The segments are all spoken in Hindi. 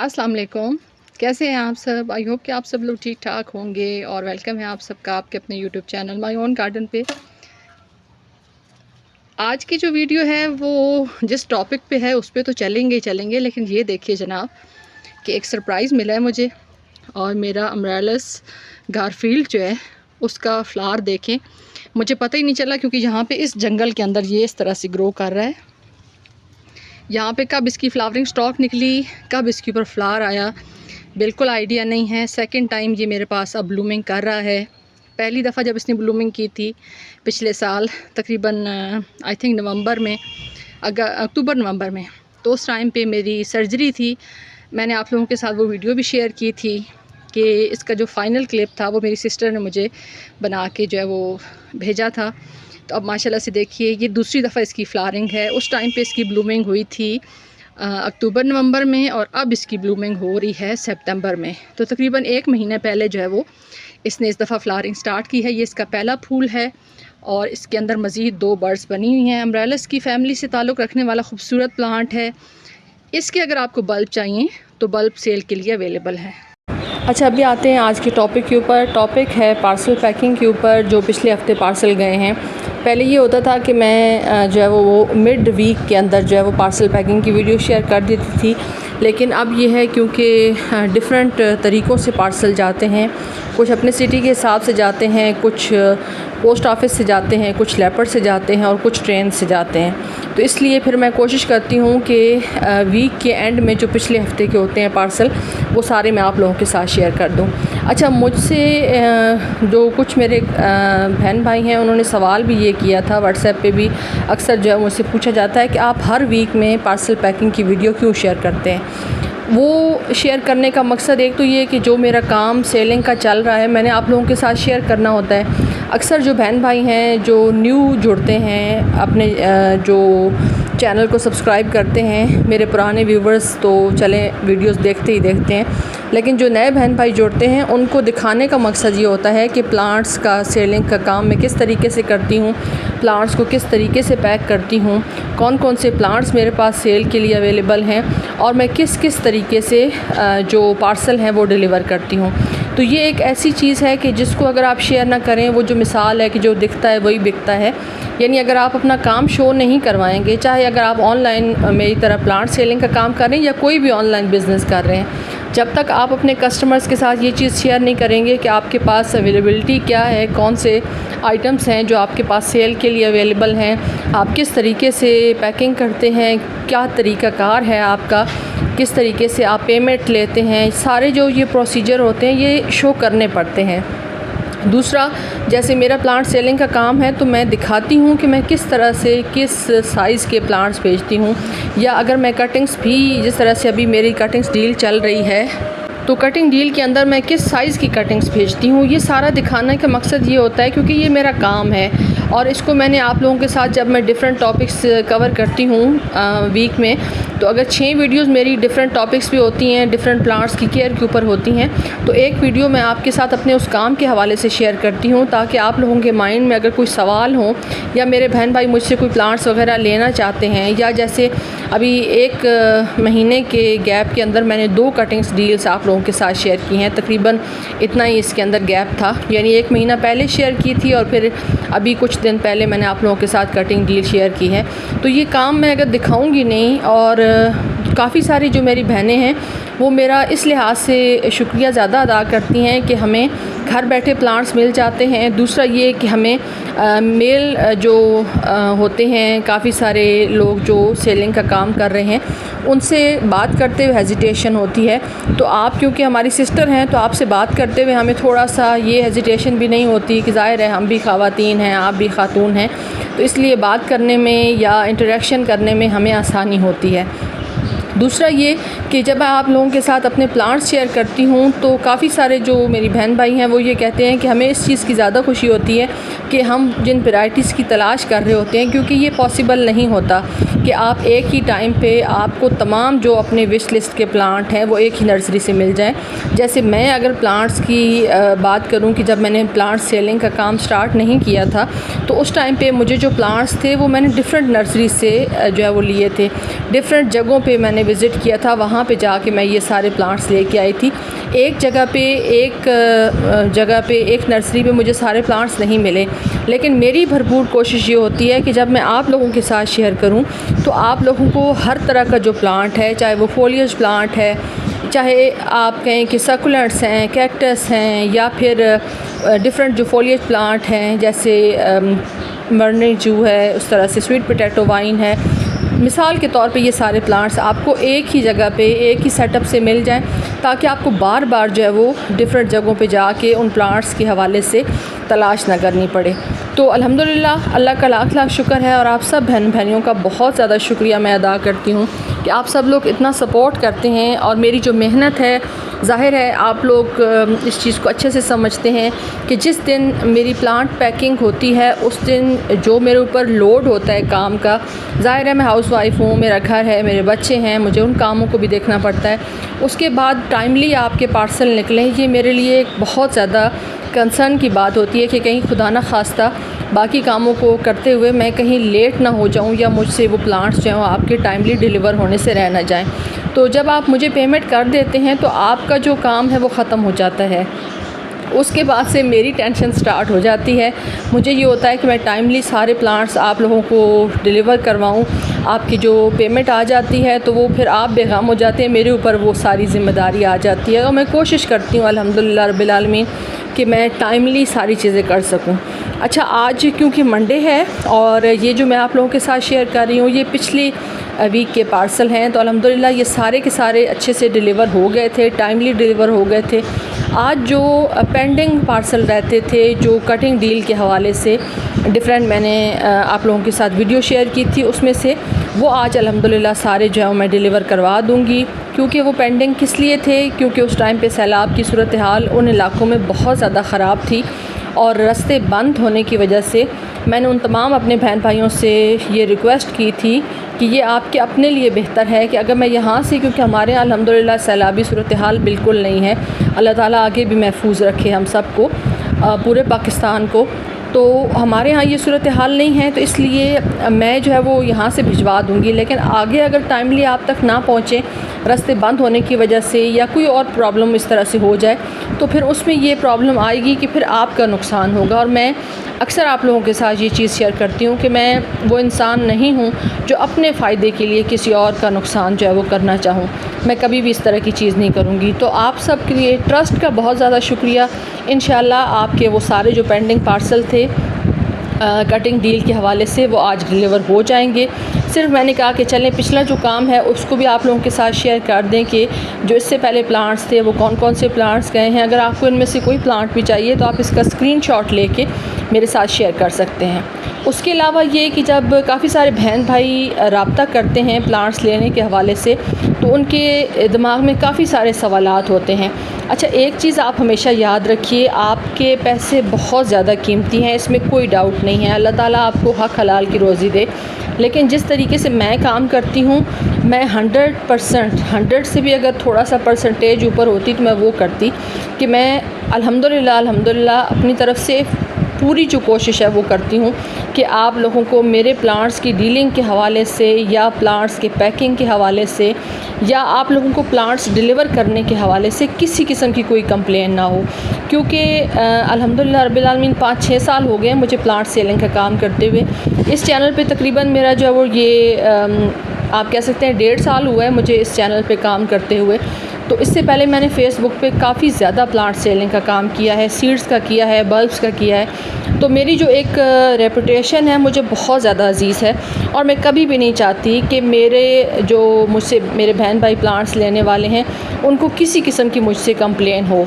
अस्सलाम वालेकुम। कैसे हैं आप सब? आई होप कि आप सब लोग ठीक ठाक होंगे और वेलकम है आप सबका आपके अपने YouTube channel my own garden पे। आज की जो वीडियो है वो जिस टॉपिक पे है उस पे तो चलेंगे ही चलेंगे, लेकिन ये देखिए जनाब कि एक सरप्राइज़ मिला है मुझे और मेरा अमरेलिस गारफील्ड जो है उसका फ्लावर देखें। मुझे पता ही नहीं चला क्योंकि यहाँ पे इस जंगल के अंदर ये इस तरह से ग्रो कर रहा है। यहाँ पे कब इसकी फ्लावरिंग स्टॉक निकली, कब इसके ऊपर फ्लावर आया, बिल्कुल आइडिया नहीं है। सेकंड टाइम ये मेरे पास अब ब्लूमिंग कर रहा है। पहली दफ़ा जब इसने ब्लूमिंग की थी पिछले साल तकरीबन आई थिंक नवंबर में, अक्टूबर नवंबर में, तो उस टाइम पे मेरी सर्जरी थी। मैंने आप लोगों के साथ वो वीडियो भी शेयर की थी कि इसका जो फ़ाइनल क्लिप था वो मेरी सिस्टर ने मुझे बना के जो है वो भेजा था। तो अब माशाल्लाह से देखिए ये दूसरी दफ़ा इसकी फ्लावरिंग है। उस टाइम पे इसकी ब्लूमिंग हुई थी अक्टूबर नवंबर में और अब इसकी ब्लूमिंग हो रही है सितंबर में। तो तकरीबन 1 महीने पहले जो है वो इसने इस दफ़ा फ्लावरिंग स्टार्ट की है। ये इसका पहला फूल है और इसके अंदर मज़ीद 2 बर्ड्स बनी हुई हैं। अमरेलिस की फ़ैमिली से ताल्लुक़ रखने वाला खूबसूरत प्लांट है। इसके अगर आपको बल्ब चाहिए तो बल्ब सेल के लिए अवेलेबल है। अच्छा, अभी आते हैं आज के टॉपिक के ऊपर। टॉपिक है पार्सल पैकिंग के ऊपर। जो पिछले हफ्ते पार्सल गए हैं, पहले ये होता था कि मैं जो है वो मिड वीक के अंदर जो है वो पार्सल पैकिंग की वीडियो शेयर कर देती थी, लेकिन अब ये है क्योंकि डिफरेंट तरीक़ों से पार्सल जाते हैं। कुछ अपने सिटी के हिसाब से जाते हैं, कुछ पोस्ट ऑफिस से जाते हैं, कुछ लेपर्ड से जाते हैं और कुछ ट्रेन से जाते हैं। तो इसलिए फिर मैं कोशिश करती हूँ कि वीक के एंड में जो पिछले हफ्ते के होते हैं पार्सल, वो सारे मैं आप लोगों के साथ शेयर कर दूँ। अच्छा, मुझसे जो कुछ मेरे बहन भाई हैं उन्होंने सवाल भी ये किया था, व्हाट्सएप पे भी अक्सर जो है मुझसे पूछा जाता है कि आप हर वीक में पार्सल पैकिंग की वीडियो क्यों शेयर करते हैं। वो शेयर करने का मकसद एक तो ये कि जो मेरा काम सेलिंग का चल रहा है मैंने आप लोगों के साथ शेयर करना होता है। अक्सर जो बहन भाई हैं जो न्यू जुड़ते हैं, अपने जो चैनल को सब्सक्राइब करते हैं, मेरे पुराने व्यूवर्स तो चले वीडियोस देखते ही देखते हैं, लेकिन जो नए बहन भाई जुड़ते हैं उनको दिखाने का मकसद ये होता है कि प्लांट्स का सेलिंग का काम मैं किस तरीके से करती हूँ, प्लांट्स को किस तरीके से पैक करती हूँ, कौन कौन से प्लांट्स मेरे पास सेल के लिए अवेलेबल हैं और मैं किस किस तरीके से जो पार्सल हैं वो डिलीवर करती हूँ। तो ये एक ऐसी चीज़ है कि जिसको अगर आप शेयर ना करें, वो जो मिसाल है कि जो दिखता है वही बिकता है। यानी अगर आप अपना काम शो नहीं करवाएंगे, चाहे अगर आप ऑनलाइन मेरी तरह प्लांट सेलिंग का काम कर रहे हैं या कोई भी ऑनलाइन बिज़नेस कर रहे हैं, जब तक आप अपने कस्टमर्स के साथ ये चीज़ शेयर नहीं करेंगे कि आपके पास अवेलेबिलिटी क्या है, कौन से आइटम्स हैं जो आपके पास सेल के लिए अवेलेबल हैं, आप किस तरीके से पैकिंग करते हैं, क्या तरीक़ाकार है आपका, किस तरीके से आप पेमेंट लेते हैं, सारे जो ये प्रोसीजर होते हैं ये शो करने पड़ते हैं। दूसरा, जैसे मेरा प्लांट सेलिंग का काम है तो मैं दिखाती हूँ कि मैं किस तरह से किस साइज़ के प्लांट्स बेचती हूँ, या अगर मैं कटिंग्स भी, जिस तरह से अभी मेरी कटिंग्स डील चल रही है तो कटिंग डील के अंदर मैं किस साइज़ की कटिंग्स भेजती हूँ, ये सारा दिखाने का मकसद ये होता है क्योंकि ये मेरा काम है। और इसको मैंने आप लोगों के साथ जब मैं डिफरेंट टॉपिक्स कवर करती हूँ वीक में, तो अगर 6 वीडियोस मेरी डिफरेंट टॉपिक्स भी होती हैं, डिफरेंट प्लांट्स की केयर के ऊपर होती हैं, तो एक वीडियो मैं आपके साथ अपने उस काम के हवाले से शेयर करती हूँ ताकि आप लोगों के माइंड में अगर कोई सवाल हो या मेरे बहन भाई मुझसे कोई प्लांट्स वगैरह लेना चाहते हैं, या जैसे अभी 1 महीने के गैप के अंदर मैंने 2 कटिंग्स डील्स आप लोगों के साथ शेयर की हैं, तकरीबन इतना ही इसके अंदर गैप था। यानी 1 महीना पहले शेयर की थी और फिर अभी कुछ दिन पहले मैंने आप लोगों के साथ कटिंग डील शेयर की है। तो ये काम मैं अगर दिखाऊंगी नहीं, और काफ़ी सारी जो मेरी बहनें हैं वो मेरा इस लिहाज से शुक्रिया ज़्यादा अदा करती हैं कि हमें घर बैठे प्लांट्स मिल जाते हैं। दूसरा ये कि हमें मेल जो होते हैं, काफ़ी सारे लोग जो सेलिंग का काम कर रहे हैं, उनसे बात करते हुए हेजिटेशन होती है। तो आप क्योंकि हमारी सिस्टर हैं तो आपसे बात करते हुए हमें थोड़ा सा ये हेजिटेशन भी नहीं होती कि ज़ाहिर है हम भी ख़वातीन हैं, आप भी ख़ातून हैं, तो इसलिए बात करने में या इंटरेक्शन करने में हमें आसानी होती है। दूसरा ये कि जब मैं आप लोगों के साथ अपने प्लांट्स शेयर करती हूँ तो काफ़ी सारे जो मेरी बहन भाई हैं वो ये कहते हैं कि हमें इस चीज़ की ज़्यादा खुशी होती है कि हम जिन वैराइटीज़ की तलाश कर रहे होते हैं, क्योंकि ये पॉसिबल नहीं होता कि आप एक ही टाइम पे आपको तमाम जो अपने विश लिस्ट के प्लांट हैं वो एक ही नर्सरी से मिल जाएं। जैसे मैं अगर प्लांट्स की बात करूं कि जब मैंने प्लांट सेलिंग का काम स्टार्ट नहीं किया था तो उस टाइम पे मुझे जो प्लांट्स थे वो मैंने डिफरेंट नर्सरी से जो है वो लिए थे, डिफरेंट जगहों पे मैंने विज़िट किया था, वहाँ वहाँ पे जाके मैं ये सारे प्लांट्स लेके आई थी। एक जगह पे एक नर्सरी पे मुझे सारे प्लांट्स नहीं मिले, लेकिन मेरी भरपूर कोशिश ये होती है कि जब मैं आप लोगों के साथ शेयर करूं तो आप लोगों को हर तरह का जो प्लांट है, चाहे वो फोलियज प्लांट है, चाहे आप कहें कि सक्युलेंट्स हैं, कैक्टस हैं, या फिर डिफरेंट जो फोलियज प्लांट हैं जैसे मर्नी जू है, उस तरह से स्वीट पोटैटो वाइन है, मिसाल के तौर पे ये सारे प्लांट्स आपको एक ही जगह पे एक ही सेटअप से मिल जाएं, ताकि आपको बार बार जो है वो डिफरेंट जगहों पे जाके उन प्लांट्स के हवाले से तलाश ना करनी पड़े। तो अल्हम्दुलिल्लाह अल्लाह का लाख लाख शुक्र है, और आप सब बहन भाइयों का बहुत ज़्यादा शुक्रिया मैं अदा करती हूँ कि आप सब लोग इतना सपोर्ट करते हैं, और मेरी जो मेहनत है, ज़ाहिर है आप लोग इस चीज़ को अच्छे से समझते हैं कि जिस दिन मेरी प्लांट पैकिंग होती है उस दिन जो मेरे ऊपर लोड होता है काम का, ज़ाहिर है मैं हाउसवाइफ हूँ, मेरा घर है, मेरे बच्चे हैं, मुझे उन कामों को भी देखना पड़ता है। उसके बाद टाइमली आपके पार्सल निकलें, ये मेरे लिए एक बहुत ज़्यादा कंसर्न की बात होती है कि कहीं खुदा न खास्ता बाकी कामों को करते हुए मैं कहीं लेट ना हो जाऊं, या मुझसे वो प्लांट्स जो हैं आपके टाइमली डिलीवर होने से रह ना जाएं। तो जब आप मुझे पेमेंट कर देते हैं तो आपका जो काम है वो ख़त्म हो जाता है। उसके बाद से मेरी टेंशन स्टार्ट हो जाती है। मुझे ये होता है कि मैं टाइमली सारे प्लांट्स आप लोगों को डिलीवर करवाऊं। आपकी जो पेमेंट आ जाती है तो वो फिर आप बेगम हो जाते हैं, मेरे ऊपर वो सारी ज़िम्मेदारी आ जाती है, और मैं कोशिश करती हूँ अल्हम्दुलिल्लाह रब्बिल आलमीन कि मैं टाइमली सारी चीज़ें कर सकूं। अच्छा, आज क्योंकि मंडे है और ये जो मैं आप लोगों के साथ शेयर कर रही हूँ ये पिछली वीक के पार्सल हैं, तो अल्हम्दुलिल्लाह ये सारे के सारे अच्छे से डिलीवर हो गए थे, टाइमली डिलीवर हो गए थे। आज जो पेंडिंग पार्सल रहते थे, जो कटिंग डील के हवाले से डिफरेंट मैंने आप लोगों के साथ वीडियो शेयर की थी, उसमें से वो आज अल्हम्दुलिल्लाह सारे जो है मैं डिलीवर करवा दूँगी। क्योंकि वो पेंडिंग किस लिए थे, क्योंकि उस टाइम पे सैलाब की सूरत हाल उन इलाकों में बहुत ज़्यादा ख़राब थी, और रास्ते बंद होने की वजह से मैंने उन तमाम अपने बहन भाइयों से ये रिक्वेस्ट की थी कि ये आपके अपने लिए बेहतर है कि अगर मैं यहाँ से, क्योंकि हमारे यहाँ अल्हम्दुलिल्लाह सैलाबी सूरत हाल बिल्कुल नहीं है, अल्लाह ताला आगे भी महफूज रखे हम सब को, पूरे पाकिस्तान को। तो हमारे यहाँ ये सूरत हाल नहीं है, तो इसलिए मैं जो है वो यहाँ से भिजवा दूँगी। लेकिन आगे अगर टाइमली आप तक ना पहुँचें, रास्ते बंद होने की वजह से या कोई और प्रॉब्लम इस तरह से हो जाए, तो फिर उसमें ये प्रॉब्लम आएगी कि फिर आपका नुकसान होगा। और मैं अक्सर आप लोगों के साथ ये चीज़ शेयर करती हूँ कि मैं वो इंसान नहीं हूँ जो अपने फ़ायदे के लिए किसी और का नुकसान जो है वो करना चाहूँ। मैं कभी भी इस तरह की चीज़ नहीं करूँगी। तो आप सब के लिए ट्रस्ट का बहुत ज़्यादा शुक्रिया। इंशाल्लाह आपके वो सारे जो पेंडिंग पार्सल थे कटिंग डील के हवाले से वो आज डिलीवर हो जाएंगे। सिर्फ मैंने कहा कि चलें पिछला जो काम है उसको भी आप लोगों के साथ शेयर कर दें कि जो इससे पहले प्लांट्स थे वो कौन कौन से प्लांट्स गए हैं। अगर आपको इनमें से कोई प्लांट भी चाहिए तो आप इसका स्क्रीनशॉट लेके मेरे साथ शेयर कर सकते हैं। उसके अलावा ये कि जब काफ़ी सारे बहन भाई रब्ता करते हैं प्लांट्स लेने के हवाले से, तो उनके दिमाग में काफ़ी सारे सवालात होते हैं। अच्छा, एक चीज़ आप हमेशा याद रखिए, आपके पैसे बहुत ज़्यादा कीमती हैं, इसमें कोई डाउट नहीं है। अल्लाह ताला आपको हक हलाल की रोज़ी दे। लेकिन जिस तरीके से मैं काम करती हूँ, मैं 100% 100 से भी अगर थोड़ा सा परसेंटेज ऊपर होती तो मैं वो करती कि मैं अल्हम्दुलिल्लाह अपनी तरफ से पूरी जो कोशिश है वो करती हूँ कि आप लोगों को मेरे प्लांट्स की डीलिंग के हवाले से या प्लांट्स के पैकिंग के हवाले से या आप लोगों को प्लांट्स डिलीवर करने के हवाले से किसी किस्म की कोई कंप्लेन ना हो। क्योंकि अल्हम्दुलिल्लाह रब्बिल आलमीन 5-6 साल हो गए मुझे प्लांट सेलिंग का काम करते हुए। इस चैनल पे तकरीबन मेरा जो है वो ये आप कह सकते हैं 1.5 साल हुआ है मुझे इस चैनल पे काम करते हुए। तो इससे पहले मैंने फ़ेसबुक पे काफ़ी ज़्यादा प्लांट सेलिंग का काम किया है, सीड्स का किया है, बल्ब्स का किया है। तो मेरी जो एक रेपुटेशन है मुझे बहुत ज़्यादा अज़ीज़ है, और मैं कभी भी नहीं चाहती कि मुझसे मेरे बहन भाई प्लांट्स लेने वाले हैं उनको किसी किस्म की मुझसे कंप्लेन हो।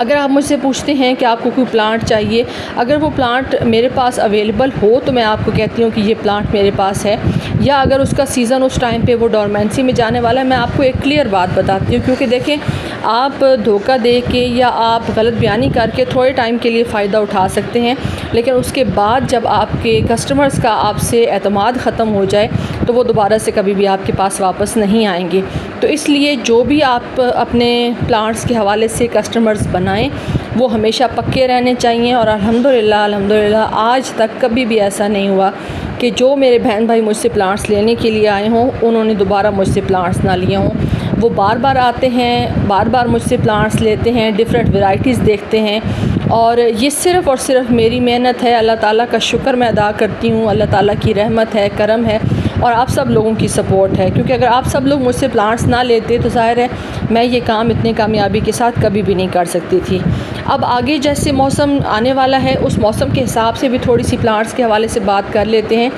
अगर आप मुझसे पूछते हैं कि आपको कोई प्लांट चाहिए, अगर वो प्लांट मेरे पास अवेलेबल हो तो मैं आपको कहती हूँ कि ये प्लांट मेरे पास है, या अगर उसका सीज़न उस टाइम पे वो डोरमेंसी में जाने वाला है, मैं आपको एक क्लियर बात बताती हूँ। क्योंकि देखें, आप धोखा दे के या आप गलत बयानी करके थोड़े टाइम के लिए फ़ायदा उठा सकते हैं, लेकिन उसके बाद जब आपके कस्टमर्स का आपसे एतमाद ख़त्म हो जाए तो वो दोबारा से कभी भी आपके पास वापस नहीं आएंगे। तो इसलिए जो भी आप अपने प्लांट्स के हवाले से कस्टमर्स बनाएं वो हमेशा पक्के रहने चाहिए। और अल्हम्दुलिल्लाह आज तक कभी भी ऐसा नहीं हुआ कि जो मेरे बहन भाई मुझसे प्लांट्स लेने के लिए आए हों उन्होंने दोबारा मुझसे प्लांट्स ना लिए हों। वो बार बार आते हैं, बार बार मुझसे प्लांट्स लेते हैं, डिफरेंट वैरायटीज़ देखते हैं। और ये सिर्फ़ और सिर्फ मेरी मेहनत है, अल्लाह ताला का शुक्र मैं अदा करती हूँ, अल्लाह ताला की रहमत है, करम है और आप सब लोगों की सपोर्ट है। क्योंकि अगर आप सब लोग मुझसे प्लांट्स ना लेते तो ज़ाहिर है मैं ये काम इतनी कामयाबी के साथ कभी भी नहीं कर सकती थी। अब आगे जैसे मौसम आने वाला है, उस मौसम के हिसाब से भी थोड़ी सी प्लांट्स के हवाले से बात कर लेते हैं।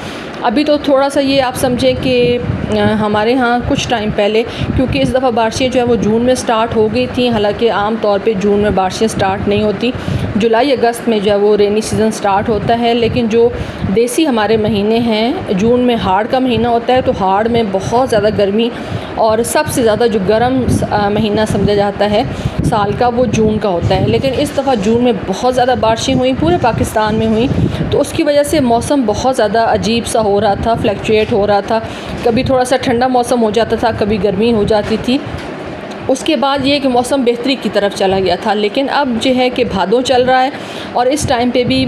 अभी तो थोड़ा सा ये आप समझें कि हमारे यहाँ कुछ टाइम पहले, क्योंकि इस दफ़ा बारिशें जो है वो जून में स्टार्ट हो गई थी, हालांकि आम तौर पे जून में बारिशें स्टार्ट नहीं होती, जुलाई अगस्त में जो है वो रेनी सीज़न स्टार्ट होता है। लेकिन जो देसी हमारे महीने हैं, जून में हाड़ का महीना होता है, तो हाड़ में बहुत ज़्यादा गर्मी और सबसे ज़्यादा जो गर्म महीना समझा जाता है साल का, वो जून का होता है। लेकिन इस दफ़ा जून में बहुत ज़्यादा बारिशें हुई, पूरे पाकिस्तान में हुई, तो उसकी वजह से मौसम बहुत ज़्यादा अजीब सा हो रहा था, फ्लक्चुएट हो रहा था। कभी थोड़ा सा ठंडा मौसम हो जाता था, कभी गर्मी हो जाती थी। उसके बाद ये कि मौसम बेहतरी की तरफ चला गया था। लेकिन अब जो है कि भादों चल रहा है और इस टाइम पे भी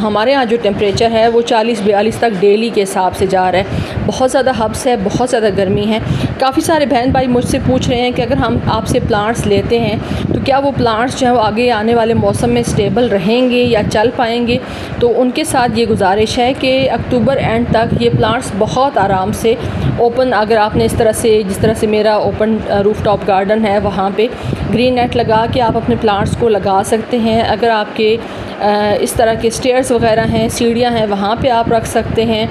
हमारे यहाँ जो टेम्परेचर है वो 40-42 तक डेली के हिसाब से जा रहा है। बहुत ज़्यादा हब्स है, बहुत ज़्यादा गर्मी है। काफ़ी सारे बहन भाई मुझसे पूछ रहे हैं कि अगर हम आपसे प्लांट्स लेते हैं तो क्या वो प्लांट्स जो है वो आगे आने वाले मौसम में स्टेबल रहेंगे या चल पाएंगे। तो उनके साथ ये गुजारिश है कि अक्टूबर एंड तक ये प्लांट्स बहुत आराम से ओपन, अगर आपने इस तरह से, जिस तरह से मेरा ओपन रूफटॉप गार्डन है, वहाँ पे ग्रीन नेट लगा के आप अपने प्लांट्स को लगा सकते हैं। अगर आपके इस तरह के स्टेयर्स वगैरह हैं, सीढ़ियाँ हैं, वहाँ पे आप रख सकते हैं।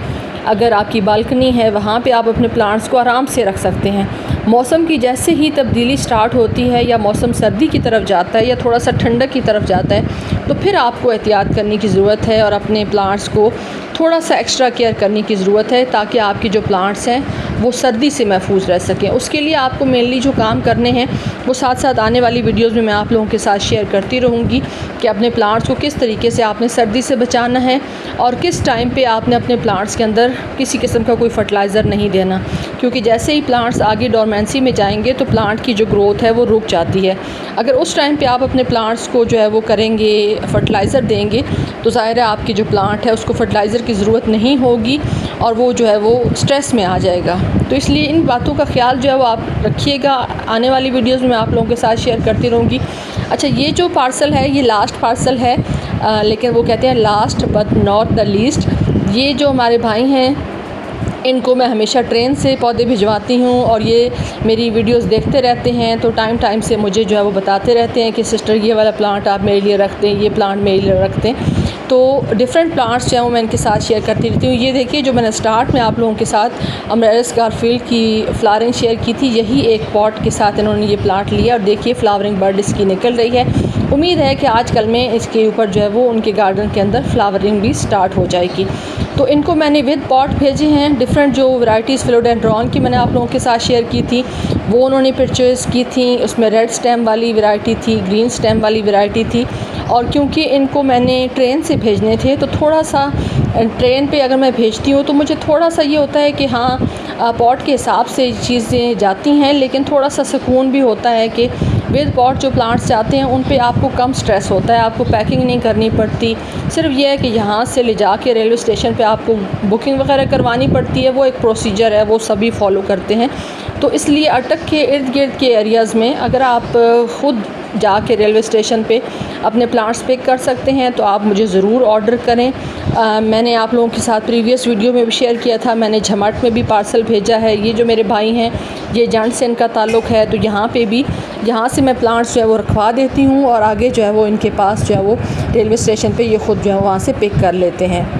अगर आपकी बालकनी है, वहाँ पे आप अपने प्लांट्स को आराम से रख सकते हैं। मौसम की जैसे ही तब्दीली स्टार्ट होती है या मौसम सर्दी की तरफ जाता है या थोड़ा सा ठंडक की तरफ जाता है, तो फिर आपको एहतियात करने की ज़रूरत है और अपने प्लांट्स को थोड़ा सा एक्स्ट्रा केयर करने की ज़रूरत है, ताकि आपके जो प्लांट्स हैं वो सर्दी से महफूज रह सकें। उसके लिए आपको मेनली जो काम करने हैं वो साथ साथ आने वाली वीडियोज़ में मैं आप लोगों के साथ शेयर करती रहूँगी कि अपने प्लांट्स को किस तरीके से आपने सर्दी से बचाना है और किस टाइम पे आपने अपने प्लांट्स के अंदर किसी किस्म का कोई फर्टिलाइज़र नहीं देना। क्योंकि जैसे ही प्लांट्स आगे डोरमेंसी में जाएंगे तो प्लांट की जो ग्रोथ है वो रुक जाती है। अगर उस टाइम पे आप अपने प्लांट्स को जो है वो करेंगे, फर्टिलाइज़र देंगे, तो ज़ाहिर है आपकी जो प्लांट है उसको फर्टिलाइज़र की ज़रूरत नहीं होगी और वो जो है वो स्ट्रेस में आ जाएगा। तो इसलिए इन बातों का ख्याल जो है वो आप रखिएगा। आने वाली वीडियोज़ में मैं आप लोगों के साथ शेयर करती रहूँगी। अच्छा, ये जो पार्सल है ये लास्ट पार्सल है, लेकिन वो कहते हैं last but not the least. ये जो हमारे भाई हैं इनको मैं हमेशा ट्रेन से पौधे भिजवाती हूँ और ये मेरी वीडियोस देखते रहते हैं, तो टाइम टाइम से मुझे जो है वो बताते रहते हैं कि सिस्टर ये वाला प्लांट आप मेरे लिए रखते हैं, ये प्लांट मेरे लिए रखते हैं। तो डिफरेंट प्लांट्स जो है वो मैं इनके साथ शेयर करती रहती हूँ। ये देखिए जो मैंने स्टार्ट में आप लोगों के साथ अमरेलिस गारफील्ड की फ्लावरिंग शेयर की थी, यही एक पॉट के साथ इन्होंने ये प्लांट लिया और देखिए फ्लावरिंग बर्ड इसकी निकल रही है। उम्मीद है कि आजकल में इसके ऊपर जो है वो उनके गार्डन के अंदर फ्लावरिंग भी स्टार्ट हो जाएगी। तो इनको मैंने विद पॉट भेजे हैं। डिफरेंट जो वैराइटीज़ फिलोडेंड्रॉन की मैंने आप लोगों के साथ शेयर की थी वो उन्होंने परचेज़ की थी। उसमें रेड स्टेम वाली वैरायटी थी, ग्रीन स्टेम वाली वैरायटी थी। और क्योंकि इनको मैंने ट्रेन से भेजने थे तो थोड़ा सा ट्रेन पे अगर मैं भेजती हूँ तो मुझे थोड़ा सा ये होता है कि हाँ पॉट के हिसाब से चीज़ें जाती हैं, लेकिन थोड़ा सा सुकून भी होता है कि विद पॉट जो प्लांट्स जाते हैं उन पे आपको कम स्ट्रेस होता है, आपको पैकिंग नहीं करनी पड़ती। सिर्फ ये है कि यहाँ से ले जा के रेलवे स्टेशन पे आपको बुकिंग वगैरह करवानी पड़ती है, वो एक प्रोसीजर है, वो सभी फॉलो करते हैं। तो इसलिए अटक के इर्द गिर्द के एरियाज़ में अगर आप ख़ुद जाके रेलवे स्टेशन पे अपने प्लांट्स पिक कर सकते हैं तो आप मुझे ज़रूर ऑर्डर करें। मैंने आप लोगों के साथ प्रीवियस वीडियो में भी शेयर किया था, मैंने झमट में भी पार्सल भेजा है। ये जो मेरे भाई हैं ये जंड से इनका ताल्लुक़ है, तो यहाँ पे भी यहाँ से मैं प्लांट्स जो है वो रखवा देती हूँ और आगे जो है वो इनके पास जो है वो रेलवे स्टेशन पे ये ख़ुद जो है वहाँ से पिक कर लेते हैं।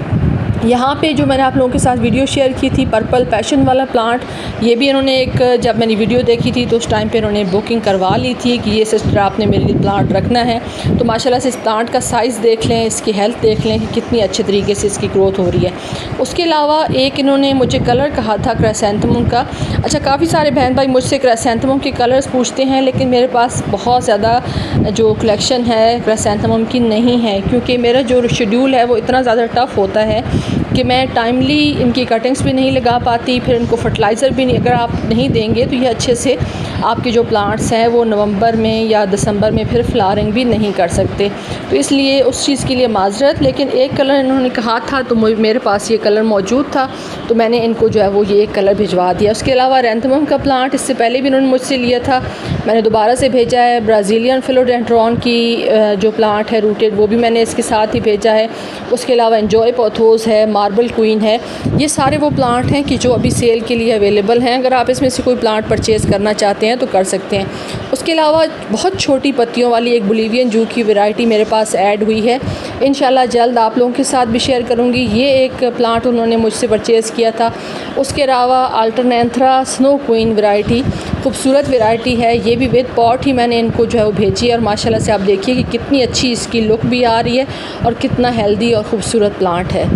यहाँ पे जो मैंने आप लोगों के साथ वीडियो शेयर की थी पर्पल पैशन वाला प्लांट, ये भी इन्होंने एक, जब मैंने वीडियो देखी थी तो उस टाइम पे इन्होंने बुकिंग करवा ली थी कि ये सिस्टर आपने मेरे लिए प्लांट रखना है। तो माशाल्लाह से इस प्लांट का साइज़ देख लें, इसकी हेल्थ देख लें कि कितनी अच्छे तरीके से इसकी ग्रोथ हो रही है। उसके अलावा एक इन्होंने मुझे कलर कहा था क्राइसैंथेमम का। अच्छा, काफ़ी सारे बहन भाई मुझसे क्राइसैंथेमम के कलर्स पूछते हैं, लेकिन मेरे पास बहुत ज़्यादा जो कलेक्शन है क्राइसैंथेमम की नहीं है, क्योंकि मेरा जो शेड्यूल है वो इतना ज़्यादा टफ़ होता है कि मैं टाइमली इनकी कटिंग्स भी नहीं लगा पाती, फिर इनको फर्टिलाइज़र भी नहीं अगर आप नहीं देंगे तो ये अच्छे से आपके जो प्लांट्स हैं वो नवंबर में या दिसंबर में फिर फ्लावरिंग भी नहीं कर सकते। तो इसलिए उस चीज़ के लिए माजरत। लेकिन एक कलर इन्होंने कहा था तो मेरे पास ये कलर मौजूद था, तो मैंने इनको जो है वो ये एक कलर भिजवा दिया। उसके अलावा रैंथमम का प्लांट इससे पहले भी इन्होंने मुझसे लिया था, मैंने दोबारा से भेजा है। ब्राज़ीलियन फिलोडेंड्रॉन की जो प्लांट है रूटेड, वो भी मैंने इसके साथ ही भेजा है। उसके अलावा एन्जॉय पोथोस है, मार्बल क्वीन है, ये सारे वो प्लांट हैं कि जो अभी सेल के लिए अवेलेबल हैं। अगर आप इसमें से कोई प्लांट परचेज़ करना चाहते हैं तो कर सकते हैं। उसके अलावा बहुत छोटी पत्तियों वाली एक बोलिवियन जू की वैरायटी मेरे पास ऐड हुई है, इंशाल्लाह जल्द आप लोगों के साथ भी शेयर करूँगी। ये एक प्लांट उन्होंने मुझसे परचेज़ किया था। उसके अलावा अल्टरनेंथ्रा स्नो क्वीन वैरायटी, खूबसूरत वैरायटी है, ये भी विद पॉट ही मैंने इनको जो है वो भेजी है। और माशाल्लाह से आप देखिए कि कितनी अच्छी इसकी लुक भी आ रही है और कितना हेल्दी और ख़ूबसूरत प्लांट है।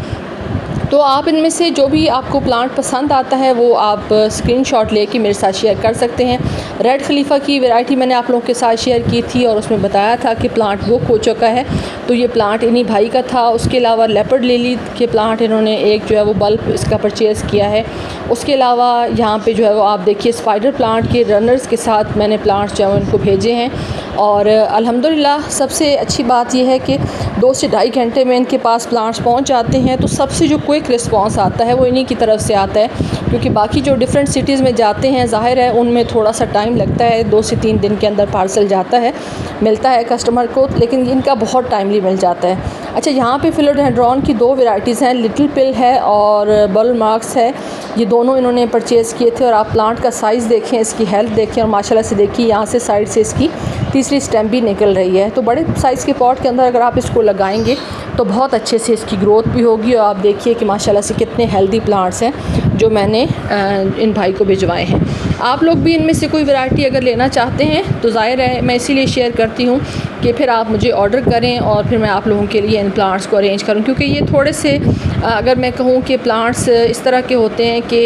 तो आप इनमें से जो भी आपको प्लांट पसंद आता है वो आप स्क्रीनशॉट लेके मेरे साथ शेयर कर सकते हैं। रेड खलीफा की वैरायटी मैंने आप लोगों के साथ शेयर की थी और उसमें बताया था कि प्लांट बुक हो चुका है, तो ये प्लांट इन्हीं भाई का था। उसके अलावा लेपर्ड लिली के प्लांट इन्होंने एक जो है वो बल्ब इसका परचेज़ किया है। उसके अलावा यहाँ पे जो है वो आप देखिए स्पाइडर प्लांट के रनर्स के साथ मैंने प्लांट्स जो है इनको भेजे हैं। और अल्हम्दुलिल्लाह सबसे अच्छी बात यह है कि 2 से ढाई घंटे में इनके पास प्लांट्स पहुँच जाते हैं। तो सबसे जो क्विक रिस्पांस आता है वो इन्हीं की तरफ से आता है, क्योंकि बाकी जो डिफरेंट सिटीज़ में जाते हैं ज़ाहिर है उनमें थोड़ा सा टाइम लगता है, 2 से 3 दिन के अंदर पार्सल जाता है, मिलता है कस्टमर को, लेकिन इनका बहुत टाइमली मिल जाता है। अच्छा, यहाँ पे फिलोडेंड्रॉन की 2 वैरायटीज़ हैं, लिटिल पिल है और बल मार्क्स है। ये दोनों इन्होंने परचेज़ किए थे। और आप प्लांट का साइज़ देखें, इसकी हेल्थ देखें और माशाल्लाह से देखिए यहाँ से साइड से इसकी तीसरी स्टेम भी निकल रही है। तो बड़े साइज़ के पॉट के अंदर अगर आप इसको लगाएंगे तो बहुत अच्छे से इसकी ग्रोथ भी होगी। और आप देखिए कि माशाल्लाह से कितने हेल्दी प्लांट्स हैं जो मैंने इन भाई को भिजवाए हैं। आप लोग भी इनमें से कोई वैरायटी अगर लेना चाहते हैं तो ज़ाहिर है मैं इसीलिए शेयर करती हूँ कि फिर आप मुझे ऑर्डर करें और फिर मैं आप लोगों के लिए इन प्लांट्स को अरेंज करूँ, क्योंकि ये थोड़े से अगर मैं कहूँ कि प्लांट्स इस तरह के होते हैं कि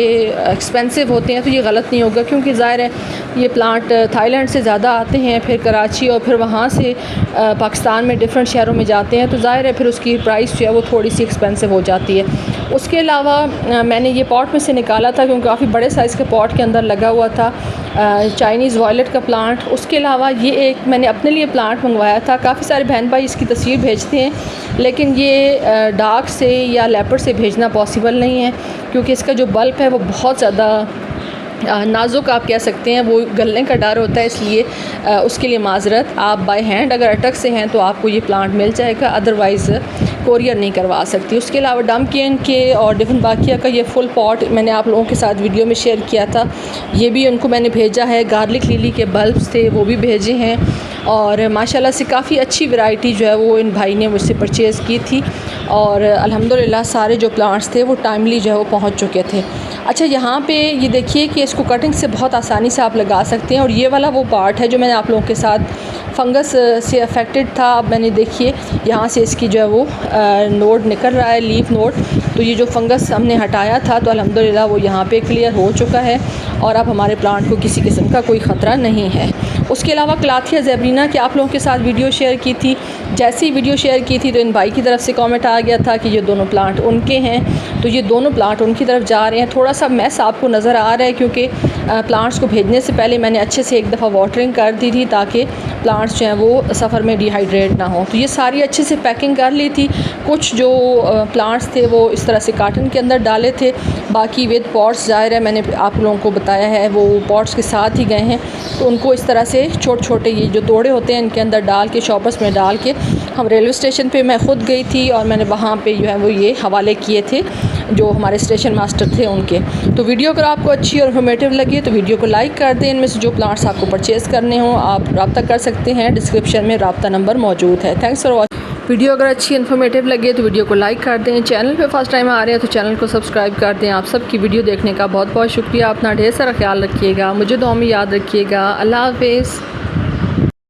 एक्सपेंसिव होते हैं तो ये गलत नहीं होगा, क्योंकि ज़ाहिर है ये प्लांट थाईलैंड से ज़्यादा आते हैं, फिर कराची और फिर वहाँ से पाकिस्तान में डिफरेंट शहरों में जाते हैं, तो ज़ाहिर है फिर उसकी प्राइस जो है वो थोड़ी सी एक्सपेंसिव हो जाती है। उसके अलावा मैंने ये पॉट में से निकाला था क्योंकि काफ़ी बड़े साइज़ के पॉट के अंदर लगा हुआ था चाइनीज़ वॉयलेट का प्लांट। उसके अलावा ये एक मैंने अपने लिए प्लांट मंगवाया था। काफ़ी सारे बहन भाई इसकी तस्वीर भेजते हैं, लेकिन ये डार्क से या लेपर्ड से भेजना पॉसिबल नहीं है, क्योंकि इसका जो बल्ब है वो बहुत ज़्यादा नाजुक आप कह सकते हैं, वो गलने का डर होता है, इसलिए उसके लिए माजरत। आप बाय हैंड अगर अटक से हैं तो आपको ये प्लांट मिल जाएगा, अदरवाइज़ कोरियर नहीं करवा सकती। उसके अलावा डमकेन के और डिफन बाकिया का ये फुल पॉट मैंने आप लोगों के साथ वीडियो में शेयर किया था, ये भी उनको मैंने भेजा है। गार्लिक लिली के बल्ब्स थे वो भी भेजे हैं। और माशाल्लाह से काफ़ी अच्छी वैरायटी जो है वो इन भाई ने मुझसे परचेज़ की थी और अल्हम्दुलिल्लाह सारे जो प्लांट्स थे वो टाइमली जो है वो पहुँच चुके थे। अच्छा, यहाँ पे ये देखिए कि इसको कटिंग से बहुत आसानी से आप लगा सकते हैं। और ये वाला वो पार्ट है जो मैंने आप लोगों के साथ फंगस से अफेक्टेड था। अब मैंने देखिए यहाँ से इसकी जो है वो नोड निकल रहा है, लीफ नोड। तो ये जो फंगस हमने हटाया था तो अल्हम्दुलिल्लाह वो यहाँ पे क्लियर हो चुका है और अब हमारे प्लांट को किसी किस्म का कोई ख़तरा नहीं है। उसके अलावा क्लाथिया ज़ेबरीना की आप लोगों के साथ वीडियो शेयर की थी। जैसी वीडियो शेयर की थी तो इन भाई की तरफ से कमेंट आ गया था कि ये दोनों प्लांट उनके हैं, तो ये दोनों प्लांट उनकी तरफ जा रहे हैं। थोड़ा सा मैस आपको नज़र आ रहा है क्योंकि प्लांट्स को भेजने से पहले मैंने अच्छे से एक दफ़ा वाटरिंग कर दी थी ताकि प्लांट्स जो हैं वो सफ़र में डिहाइड्रेट ना हो। तो ये सारी अच्छे से पैकिंग कर ली थी। कुछ जो प्लांट्स थे वो इस तरह से कार्टन के अंदर डाले थे, बाकी विद पॉट्स ज़ाहिर है मैंने आप लोगों को बताया है वो पॉट्स के साथ ही गए हैं। तो उनको इस तरह से छोटे छोटे ये जो तोड़े होते हैं इनके अंदर डाल के शॉपर्स में डाल के हम रेलवे स्टेशन पे मैं ख़ुद गई थी और मैंने वहाँ पे जो है वो ये हवाले किए थे जो हमारे स्टेशन मास्टर थे उनके। तो वीडियो अगर आपको अच्छी और इन्फॉर्मेटिव लगी तो वीडियो को लाइक कर दें। इनमें से जो प्लांट्स आपको परचेज़ करने हों आप रब्ता कर सकते हैं, डिस्क्रिप्शन में रब्ता नंबर मौजूद है। Thanks for watching. वीडियो अगर अच्छी इन्फॉर्मेटिव लगे तो वीडियो को लाइक कर दें। चैनल पे फर्स्ट टाइम आ रहे हैं तो चैनल को सब्सक्राइब कर दें। आप सबकी वीडियो देखने का बहुत बहुत शुक्रिया। अपना ढेर सारा ख्याल रखिएगा, मुझे दुआ में याद रखिएगा। अल्लाह हाफ़िज़।